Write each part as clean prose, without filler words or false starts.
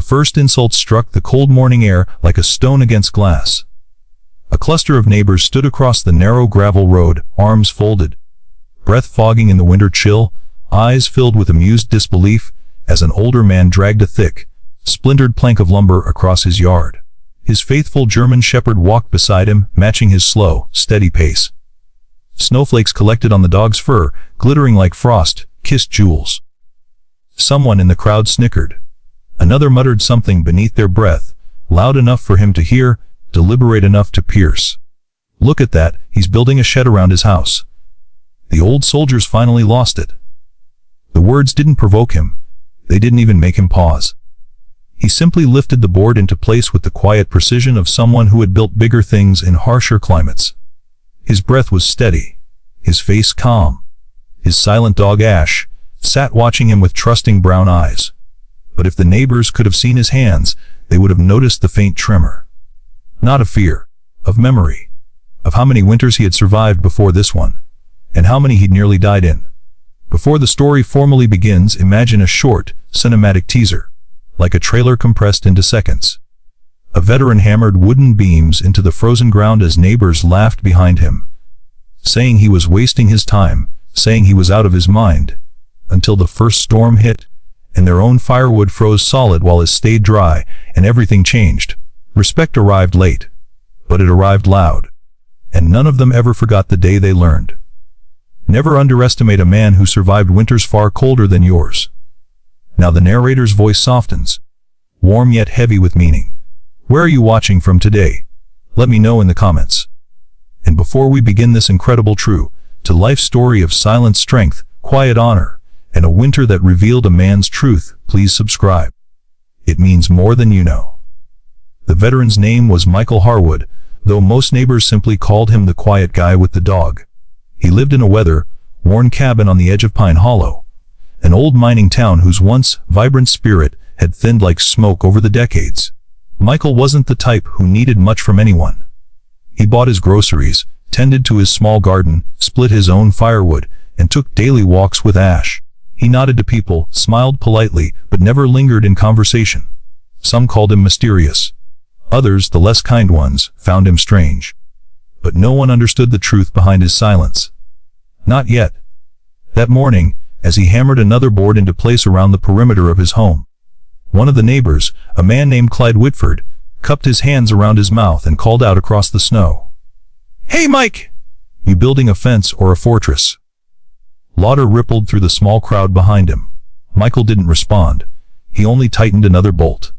first insult struck the cold morning air like a stone against glass. A cluster of neighbors stood across the narrow gravel road, arms folded, breath fogging in the winter chill, eyes filled with amused disbelief as an older man dragged a thick, splintered plank of lumber across his yard. His faithful German shepherd walked beside him, matching his slow, steady pace. Snowflakes collected on the dog's fur, glittering like frost-kissed jewels. Someone in the crowd snickered. Another muttered something beneath their breath, loud enough for him to hear, deliberate enough to pierce. "Look at that, he's building a shed around his house." The old soldier's finally lost it. The words didn't provoke him. They didn't even make him pause. He simply lifted the board into place with the quiet precision of someone who had built bigger things in harsher climates. His breath was steady, his face calm. His silent dog Ash sat watching him with trusting brown eyes. But if the neighbors could have seen his hands, they would have noticed the faint tremor. Not of fear, of memory, of how many winters he had survived before this one, and how many he'd nearly died in. Before the story formally begins, imagine a short, cinematic teaser, like a trailer compressed into seconds. A veteran hammered wooden beams into the frozen ground as neighbors laughed behind him, saying he was wasting his time, saying he was out of his mind, until the first storm hit, and their own firewood froze solid while his stayed dry, and everything changed. Respect arrived late, but it arrived loud, and none of them ever forgot the day they learned. Never underestimate a man who survived winters far colder than yours. Now the narrator's voice softens, warm yet heavy with meaning. Where are you watching from today? Let me know in the comments. And before we begin this incredible true-to-life story of silent strength, quiet honor, and a winter that revealed a man's truth, please subscribe. It means more than you know. The veteran's name was Michael Harwood, though most neighbors simply called him the quiet guy with the dog. He lived in a weather-worn cabin on the edge of Pine Hollow, an old mining town whose once vibrant spirit had thinned like smoke over the decades. Michael wasn't the type who needed much from anyone. He bought his groceries, tended to his small garden, split his own firewood, and took daily walks with Ash. He nodded to people, smiled politely, but never lingered in conversation. Some called him mysterious. Others, the less kind ones, found him strange. But no one understood the truth behind his silence. Not yet. That morning, as he hammered another board into place around the perimeter of his home, one of the neighbors, a man named Clyde Whitford, cupped his hands around his mouth and called out across the snow. "Hey, Mike! You building a fence or a fortress?" Laughter rippled through the small crowd behind him. Michael didn't respond. He only tightened another bolt.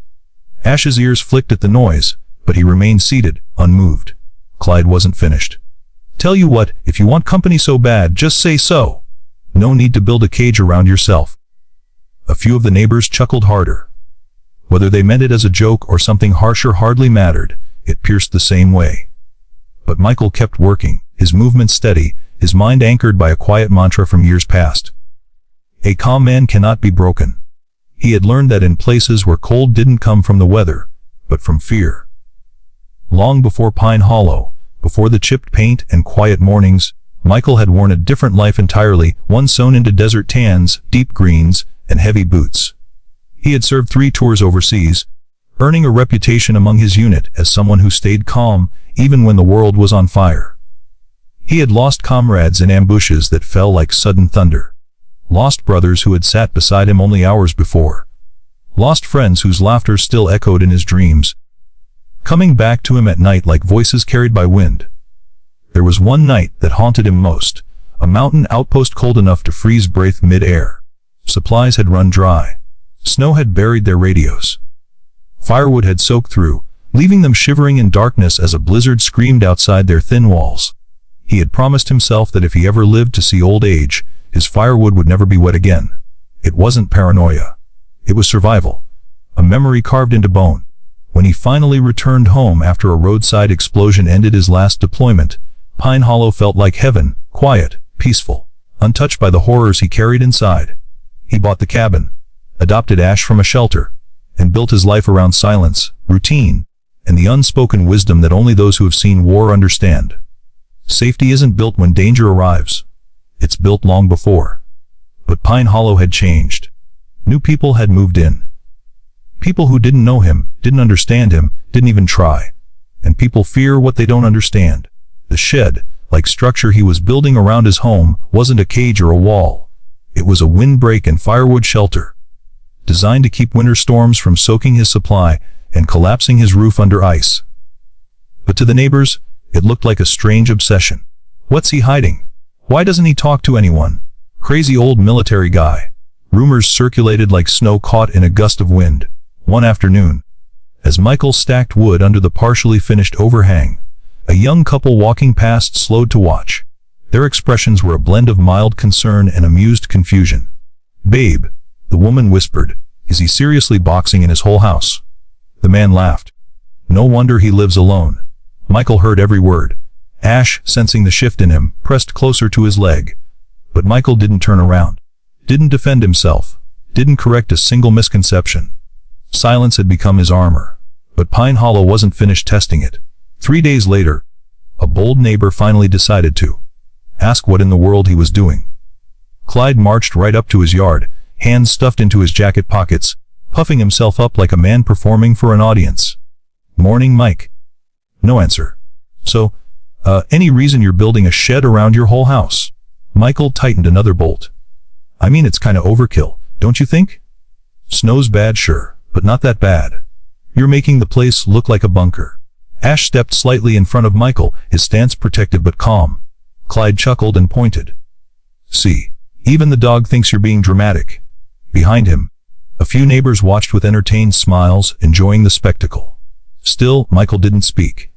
Ash's ears flicked at the noise, but he remained seated, unmoved. Clyde wasn't finished. "Tell you what, if you want company so bad, just say so. No need to build a cage around yourself." A few of the neighbors chuckled harder. Whether they meant it as a joke or something harsher hardly mattered, it pierced the same way. But Michael kept working, his movement steady, his mind anchored by a quiet mantra from years past. A calm man cannot be broken. He had learned that in places where cold didn't come from the weather, but from fear. Long before Pine Hollow, before the chipped paint and quiet mornings, Michael had worn a different life entirely, one sewn into desert tans, deep greens, and heavy boots. He had served 3 tours overseas, earning a reputation among his unit as someone who stayed calm even when the world was on fire. He had lost comrades in ambushes that fell like sudden thunder. Lost brothers who had sat beside him only hours before. Lost friends whose laughter still echoed in his dreams, coming back to him at night like voices carried by wind. There was one night that haunted him most, a mountain outpost cold enough to freeze breath mid-air. Supplies had run dry. Snow had buried their radios. Firewood had soaked through, leaving them shivering in darkness as a blizzard screamed outside their thin walls. He had promised himself that if he ever lived to see old age, his firewood would never be wet again. It wasn't paranoia. It was survival. A memory carved into bone. When he finally returned home after a roadside explosion ended his last deployment, Pine Hollow felt like heaven, quiet, peaceful, untouched by the horrors he carried inside. He bought the cabin, adopted Ash from a shelter, and built his life around silence, routine, and the unspoken wisdom that only those who have seen war understand. Safety isn't built when danger arrives. It's built long before. But Pine Hollow had changed. New people had moved in. people who didn't know him, didn't understand him, didn't even try. And people fear what they don't understand. The shed, like structure he was building around his home, wasn't a cage or a wall. It was a windbreak and firewood shelter, designed to keep winter storms from soaking his supply and collapsing his roof under ice. But to the neighbors, it looked like a strange obsession. What's he hiding? Why doesn't he talk to anyone? Crazy old military guy. Rumors circulated like snow caught in a gust of wind. One afternoon, as Michael stacked wood under the partially finished overhang, a young couple walking past slowed to watch. Their expressions were a blend of mild concern and amused confusion. "Babe," the woman whispered, "is he seriously boxing in his whole house?" The man laughed. "No wonder he lives alone." Michael heard every word. Ash, sensing the shift in him, pressed closer to his leg. But Michael didn't turn around, didn't defend himself, didn't correct a single misconception. Silence had become his armor. But Pine Hollow wasn't finished testing it. 3 days later, a bold neighbor finally decided to ask what in the world he was doing. Clyde marched right up to his yard, hands stuffed into his jacket pockets, puffing himself up like a man performing for an audience. "Morning, Mike." No answer. "So, any reason you're building a shed around your whole house?" Michael tightened another bolt. "I mean, it's kinda overkill, don't you think? Snow's bad, sure, but not that bad. You're making the place look like a bunker." Ash stepped slightly in front of Michael, his stance protective but calm. Clyde chuckled and pointed. "See, even the dog thinks you're being dramatic." Behind him, a few neighbors watched with entertained smiles, enjoying the spectacle. Still, Michael didn't speak.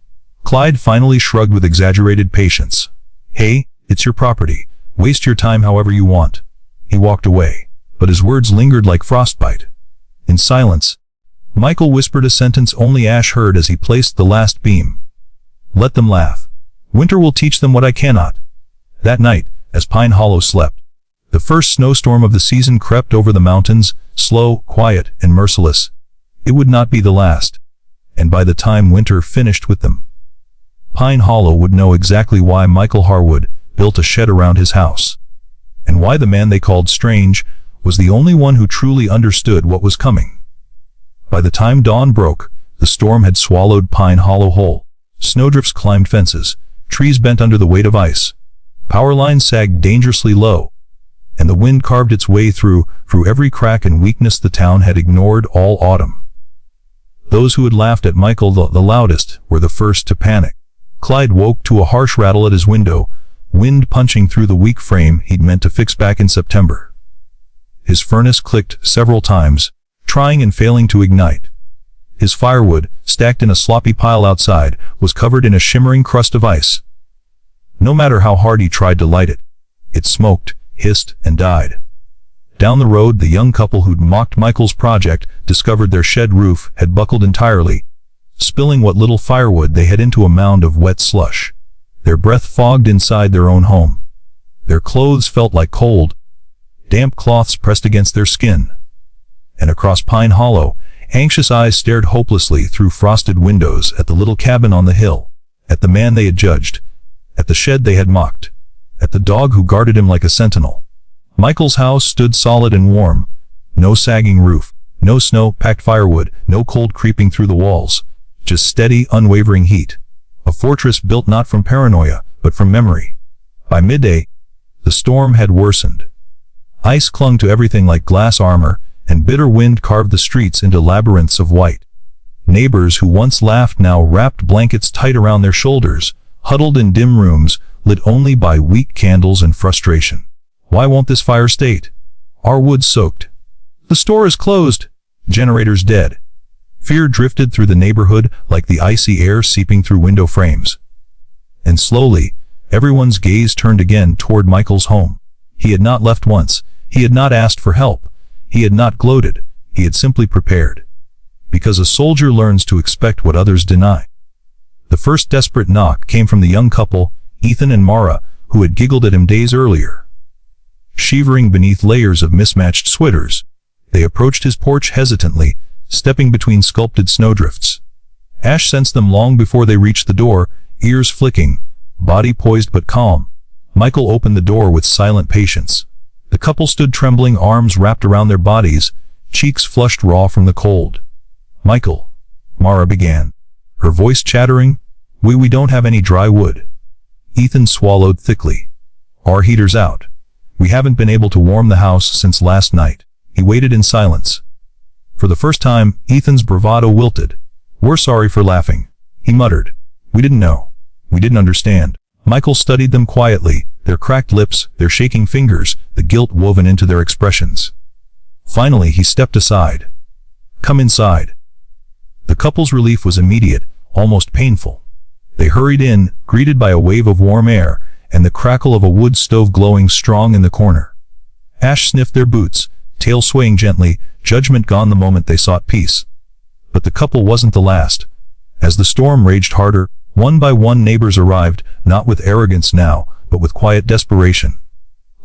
Clyde finally shrugged with exaggerated patience. "Hey, it's your property. Waste your time however you want." He walked away, but his words lingered like frostbite. In silence, Michael whispered a sentence only Ash heard as he placed the last beam. "Let them laugh. Winter will teach them what I cannot." That night, as Pine Hollow slept, the first snowstorm of the season crept over the mountains, slow, quiet, and merciless. It would not be the last. And by the time winter finished with them, Pine Hollow would know exactly why Michael Harwood built a shed around his house, and why the man they called Strange was the only one who truly understood what was coming. By the time dawn broke, the storm had swallowed Pine Hollow whole. Snowdrifts climbed fences, trees bent under the weight of ice, power lines sagged dangerously low, and the wind carved its way through every crack and weakness the town had ignored all autumn. Those who had laughed at Michael the loudest were the first to panic. Clyde woke to a harsh rattle at his window, wind punching through the weak frame he'd meant to fix back in September. His furnace clicked several times, trying and failing to ignite. His firewood, stacked in a sloppy pile outside, was covered in a shimmering crust of ice. No matter how hard he tried to light it, it smoked, hissed, and died. Down the road, the young couple who'd mocked Michael's project discovered their shed roof had buckled entirely, spilling what little firewood they had into a mound of wet slush. Their breath fogged inside their own home. Their clothes felt like cold, damp cloths pressed against their skin. And across Pine Hollow, anxious eyes stared hopelessly through frosted windows at the little cabin on the hill, at the man they had judged, at the shed they had mocked, at the dog who guarded him like a sentinel. Michael's house stood solid and warm. No sagging roof, no snow-packed firewood, no cold creeping through the walls. Just steady, unwavering heat. A fortress built not from paranoia, but from memory. By midday, the storm had worsened. Ice clung to everything like glass armor, and bitter wind carved the streets into labyrinths of white. Neighbors who once laughed now wrapped blankets tight around their shoulders, huddled in dim rooms, lit only by weak candles and frustration. "Why won't this fire state? Our wood's soaked. The store is closed. Generator's dead." Fear drifted through the neighborhood like the icy air seeping through window frames. And slowly, everyone's gaze turned again toward Michael's home. He had not left once. He had not asked for help. He had not gloated. He had simply prepared. Because a soldier learns to expect what others deny. The first desperate knock came from the young couple, Ethan and Mara, who had giggled at him days earlier. Shivering beneath layers of mismatched sweaters, they approached his porch hesitantly, stepping between sculpted snowdrifts. Ash sensed them long before they reached the door, ears flicking, body poised but calm. Michael opened the door with silent patience. The couple stood trembling, arms wrapped around their bodies, cheeks flushed raw from the cold. Michael, Mara began, her voice chattering. We don't have any dry wood. Ethan swallowed thickly. Our heater's out. We haven't been able to warm the house since last night. He waited in silence. For the first time, Ethan's bravado wilted. We're sorry for laughing, he muttered. We didn't know. We didn't understand. Michael studied them quietly, their cracked lips, their shaking fingers, the guilt woven into their expressions. Finally, he stepped aside. Come inside. The couple's relief was immediate, almost painful. They hurried in, greeted by a wave of warm air, and the crackle of a wood stove glowing strong in the corner. Ash sniffed their boots, tail swaying gently, judgment gone the moment they sought peace. But the couple wasn't the last. As the storm raged harder, one by one neighbors arrived, not with arrogance now, but with quiet desperation.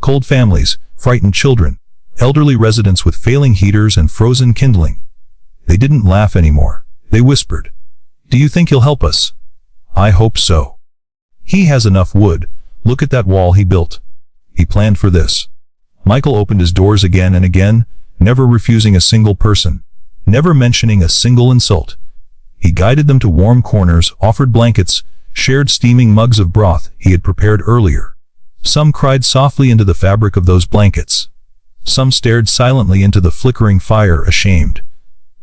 Cold families, frightened children, elderly residents with failing heaters and frozen kindling. They didn't laugh anymore. They whispered, "Do you think he'll help us?" "I hope so. He has enough wood. Look at that wall he built. He planned for this." Michael opened his doors again and again, never refusing a single person, never mentioning a single insult. He guided them to warm corners, offered blankets, shared steaming mugs of broth he had prepared earlier. Some cried softly into the fabric of those blankets. Some stared silently into the flickering fire, ashamed.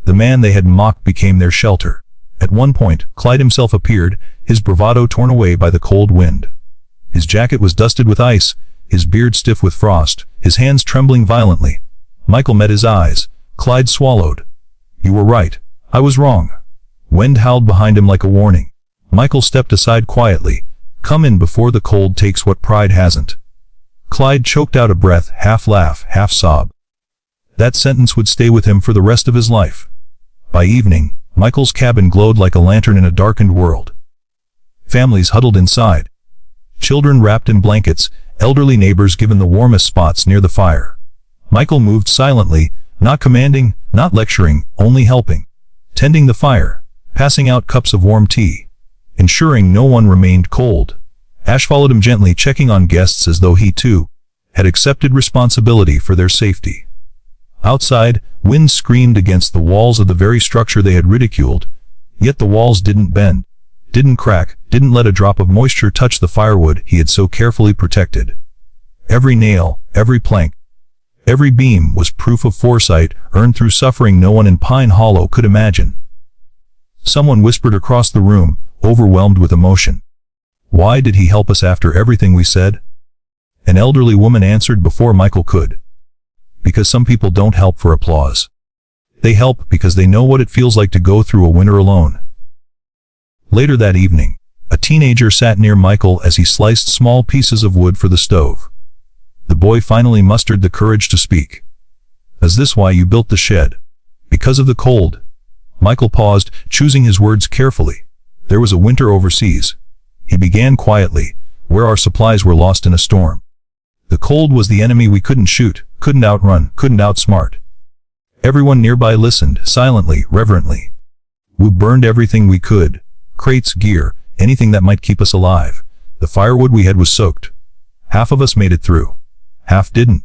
The man they had mocked became their shelter. At one point, Clyde himself appeared, his bravado torn away by the cold wind. His jacket was dusted with ice, his beard stiff with frost, his hands trembling violently. Michael met his eyes. Clyde swallowed. "You were right. I was wrong." Wind howled behind him like a warning. Michael stepped aside quietly. "Come in before the cold takes what pride hasn't." Clyde choked out a breath, half laugh, half sob. That sentence would stay with him for the rest of his life. By evening, Michael's cabin glowed like a lantern in a darkened world. Families huddled inside. Children wrapped in blankets, elderly neighbors given the warmest spots near the fire. Michael moved silently, not commanding, not lecturing, only helping. Tending the fire, passing out cups of warm tea, ensuring no one remained cold. Ash followed him gently, checking on guests as though he, too, had accepted responsibility for their safety. Outside, wind screamed against the walls of the very structure they had ridiculed, yet the walls didn't bend, didn't crack, didn't let a drop of moisture touch the firewood he had so carefully protected. Every nail, every plank, every beam was proof of foresight earned through suffering no one in Pine Hollow could imagine. Someone whispered across the room, overwhelmed with emotion. "Why did he help us after everything we said?" An elderly woman answered before Michael could. "Because some people don't help for applause. They help because they know what it feels like to go through a winter alone." Later that evening, a teenager sat near Michael as he sliced small pieces of wood for the stove. The boy finally mustered the courage to speak. "Is this why you built the shed? Because of the cold?" Michael paused, choosing his words carefully. "There was a winter overseas," he began quietly, "where our supplies were lost in a storm. The cold was the enemy we couldn't shoot, couldn't outrun, couldn't outsmart. Everyone nearby listened, silently, reverently. We burned everything we could, crates, gear, anything that might keep us alive. The firewood we had was soaked. Half of us made it through. Half didn't."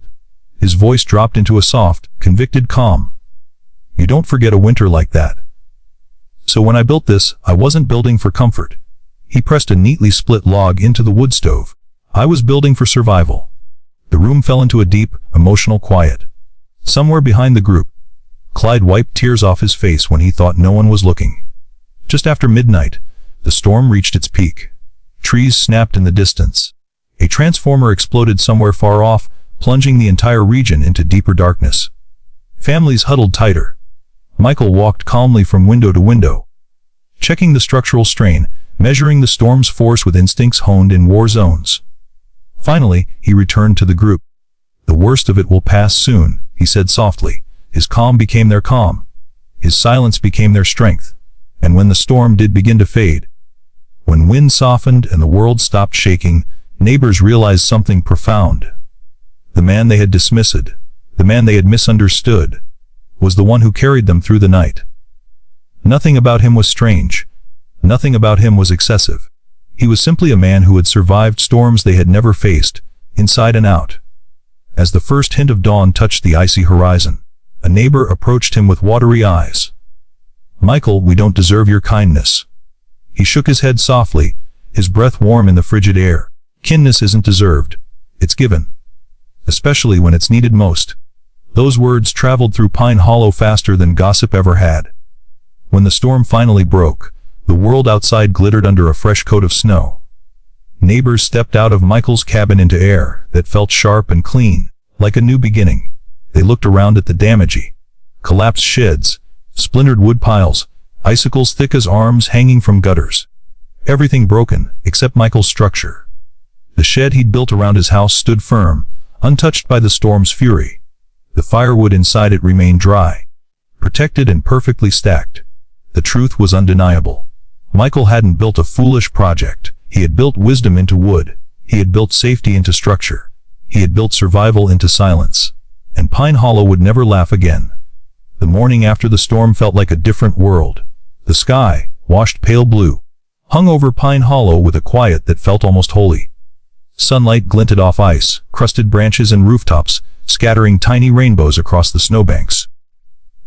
His voice dropped into a soft, convicted calm. "You don't forget a winter like that. So when I built this, I wasn't building for comfort." He pressed a neatly split log into the wood stove. "I was building for survival." The room fell into a deep, emotional quiet. Somewhere behind the group, Clyde wiped tears off his face when he thought no one was looking. Just after midnight, the storm reached its peak. Trees snapped in the distance. A transformer exploded somewhere far off, plunging the entire region into deeper darkness. Families huddled tighter. Michael walked calmly from window to window, checking the structural strain, measuring the storm's force with instincts honed in war zones. Finally, he returned to the group. "The worst of it will pass soon," he said softly. His calm became their calm. His silence became their strength. And when the storm did begin to fade, when wind softened and the world stopped shaking, neighbors realized something profound. The man they had dismissed, the man they had misunderstood, was the one who carried them through the night. Nothing about him was strange. Nothing about him was excessive. He was simply a man who had survived storms they had never faced, inside and out. As the first hint of dawn touched the icy horizon, a neighbor approached him with watery eyes. Michael, we don't deserve your kindness. He shook his head softly, his breath warm in the frigid air. Kindness isn't deserved. It's given. Especially when it's needed most. Those words traveled through Pine Hollow faster than gossip ever had. When the storm finally broke, the world outside glittered under a fresh coat of snow. Neighbors stepped out of Michael's cabin into air that felt sharp and clean, like a new beginning. They looked around at the damage. Collapsed sheds, splintered wood piles, icicles thick as arms hanging from gutters. Everything broken, except Michael's structure. The shed he'd built around his house stood firm, untouched by the storm's fury. The firewood inside it remained dry, protected and perfectly stacked. The truth was undeniable. Michael hadn't built a foolish project. He had built wisdom into wood. He had built safety into structure. He had built survival into silence. And Pine Hollow would never laugh again. The morning after the storm felt like a different world. The sky, washed pale blue, hung over Pine Hollow with a quiet that felt almost holy. Sunlight glinted off ice, crusted branches and rooftops, scattering tiny rainbows across the snowbanks.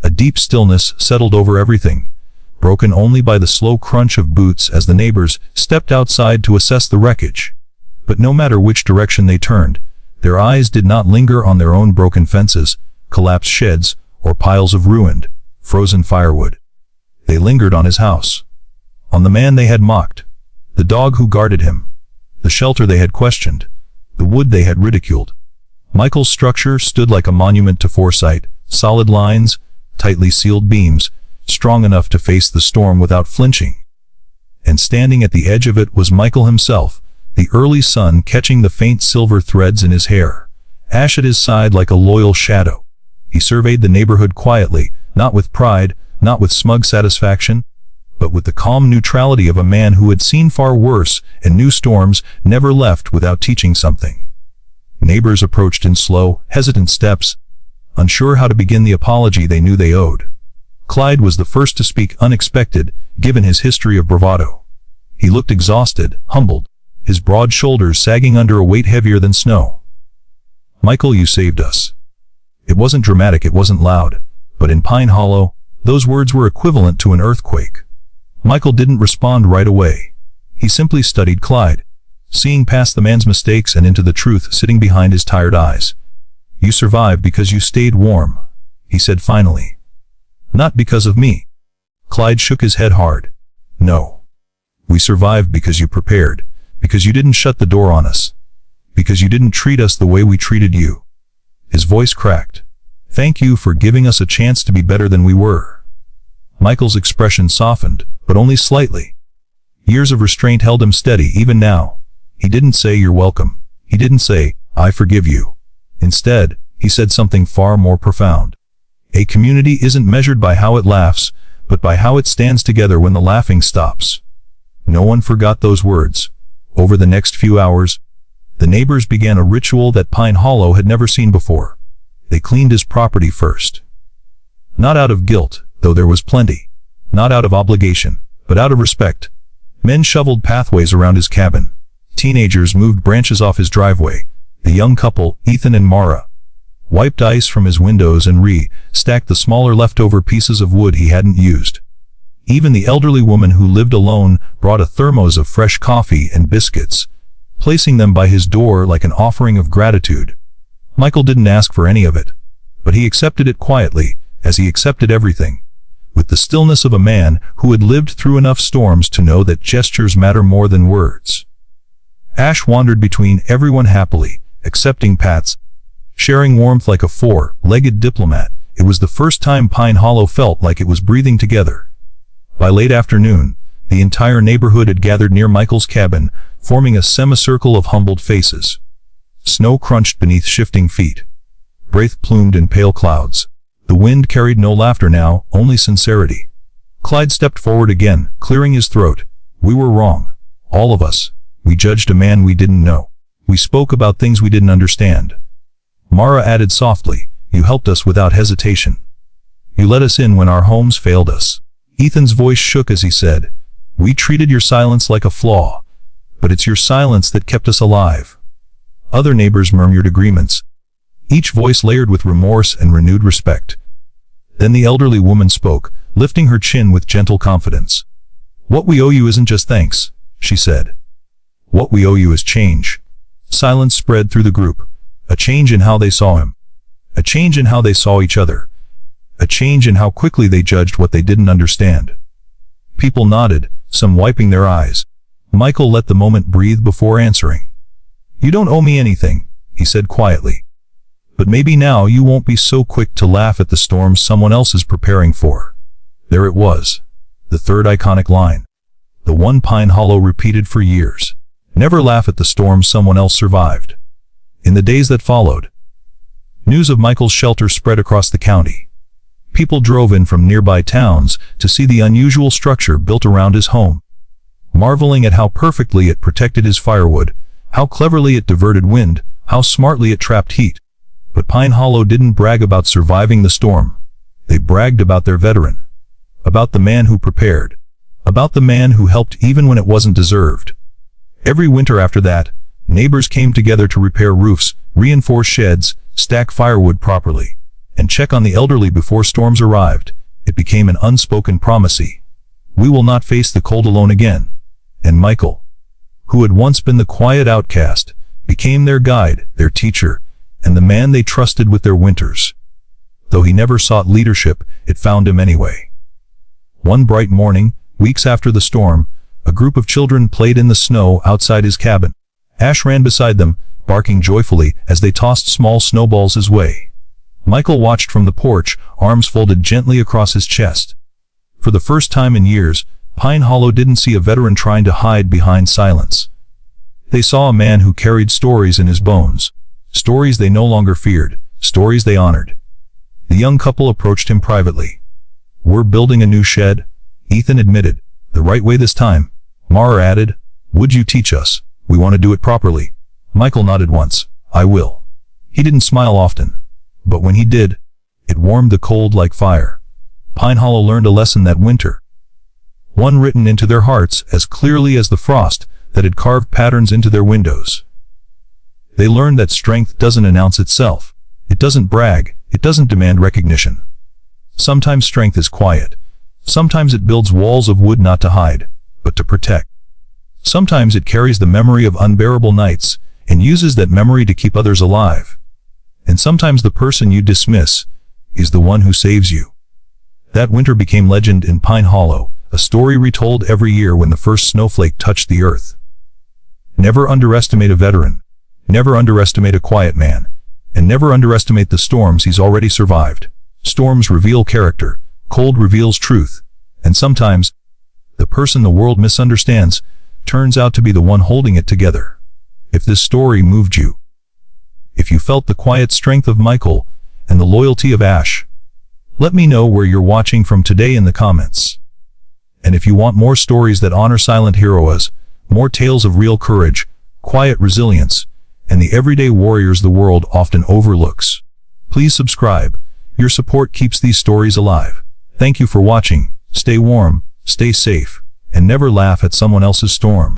A deep stillness settled over everything, broken only by the slow crunch of boots as the neighbors stepped outside to assess the wreckage. But no matter which direction they turned, their eyes did not linger on their own broken fences, collapsed sheds, or piles of ruined, frozen firewood. They lingered on his house. On the man they had mocked. The dog who guarded him. The shelter they had questioned. The wood they had ridiculed. Michael's structure stood like a monument to foresight, solid lines, tightly sealed beams, strong enough to face the storm without flinching. And standing at the edge of it was Michael himself, the early sun catching the faint silver threads in his hair, Ash at his side like a loyal shadow. He surveyed the neighborhood quietly, not with pride, not with smug satisfaction, but with the calm neutrality of a man who had seen far worse and knew storms never left without teaching something. Neighbors approached in slow, hesitant steps, unsure how to begin the apology they knew they owed. Clyde was the first to speak, unexpected, given his history of bravado. He looked exhausted, humbled, his broad shoulders sagging under a weight heavier than snow. Michael, you saved us. It wasn't dramatic, it wasn't loud, but in Pine Hollow, those words were equivalent to an earthquake. Michael didn't respond right away. He simply studied Clyde, seeing past the man's mistakes and into the truth sitting behind his tired eyes. You survived because you stayed warm, he said finally. Not because of me. Clyde shook his head hard. No. We survived because you prepared, because you didn't shut the door on us, because you didn't treat us the way we treated you. His voice cracked. Thank you for giving us a chance to be better than we were. Michael's expression softened, but only slightly. Years of restraint held him steady even now. He didn't say you're welcome. He didn't say, I forgive you. Instead, he said something far more profound. A community isn't measured by how it laughs, but by how it stands together when the laughing stops. No one forgot those words. Over the next few hours, the neighbors began a ritual that Pine Hollow had never seen before. They cleaned his property first. Not out of guilt, though there was plenty. Not out of obligation, but out of respect. Men shoveled pathways around his cabin. Teenagers moved branches off his driveway. The young couple, Ethan and Mara, wiped ice from his windows and stacked the smaller leftover pieces of wood he hadn't used. Even the elderly woman who lived alone brought a thermos of fresh coffee and biscuits, placing them by his door like an offering of gratitude. Michael didn't ask for any of it, but he accepted it quietly, as he accepted everything, with the stillness of a man who had lived through enough storms to know that gestures matter more than words. Ash wandered between everyone happily, accepting pats, sharing warmth like a four-legged diplomat. It was the first time Pine Hollow felt like it was breathing together. By late afternoon, the entire neighborhood had gathered near Michael's cabin, forming a semicircle of humbled faces. Snow crunched beneath shifting feet. Wraith plumed in pale clouds. The wind carried no laughter now, only sincerity. Clyde stepped forward again, clearing his throat. We were wrong. All of us. We judged a man we didn't know. We spoke about things we didn't understand. Mara added softly, you helped us without hesitation. You let us in when our homes failed us. Ethan's voice shook as he said, we treated your silence like a flaw, but it's your silence that kept us alive. Other neighbors murmured agreements, each voice layered with remorse and renewed respect. Then the elderly woman spoke, lifting her chin with gentle confidence. "What we owe you isn't just thanks," she said. "What we owe you is change." Silence spread through the group. A change in how they saw him. A change in how they saw each other. A change in how quickly they judged what they didn't understand. People nodded, some wiping their eyes. Michael let the moment breathe before answering. "You don't owe me anything," he said quietly. "But maybe now you won't be so quick to laugh at the storm someone else is preparing for." There it was. The third iconic line. The one Pine Hollow repeated for years. Never laugh at the storm someone else survived. In the days that followed, news of Michael's shelter spread across the county. People drove in from nearby towns to see the unusual structure built around his home, marveling at how perfectly it protected his firewood, how cleverly it diverted wind, how smartly it trapped heat. But Pine Hollow didn't brag about surviving the storm. They bragged about their veteran. About the man who prepared. About the man who helped even when it wasn't deserved. Every winter after that, neighbors came together to repair roofs, reinforce sheds, stack firewood properly, and check on the elderly before storms arrived. It became an unspoken promise. We will not face the cold alone again. And Michael, who had once been the quiet outcast, became their guide, their teacher, and the man they trusted with their winters. Though he never sought leadership, it found him anyway. One bright morning, weeks after the storm, a group of children played in the snow outside his cabin. Ash ran beside them, barking joyfully as they tossed small snowballs his way. Michael watched from the porch, arms folded gently across his chest. For the first time in years, Pine Hollow didn't see a veteran trying to hide behind silence. They saw a man who carried stories in his bones. Stories they no longer feared, stories they honored. The young couple approached him privately. "We're building a new shed," Ethan admitted. "The right way this time," Mara added. "Would you teach us? We want to do it properly." Michael nodded once. "I will." He didn't smile often, but when he did, it warmed the cold like fire. Pine Hollow learned a lesson that winter. One written into their hearts as clearly as the frost that had carved patterns into their windows. They learned that strength doesn't announce itself. It doesn't brag. It doesn't demand recognition. Sometimes strength is quiet. Sometimes it builds walls of wood not to hide, but to protect. Sometimes it carries the memory of unbearable nights and uses that memory to keep others alive. And sometimes the person you dismiss is the one who saves you. That winter became legend in Pine Hollow, a story retold every year when the first snowflake touched the earth. Never underestimate a veteran. Never underestimate a quiet man. And never underestimate the storms he's already survived. Storms reveal character. Cold reveals truth. And sometimes, the person the world misunderstands turns out to be the one holding it together. If this story moved you, if you felt the quiet strength of Michael and the loyalty of Ash, let me know where you're watching from today in the comments. And if you want more stories that honor silent heroes, more tales of real courage, quiet resilience, and the everyday warriors the world often overlooks, please subscribe. Your support keeps these stories alive. Thank you for watching. Stay warm, stay safe, and never laugh at someone else's storm.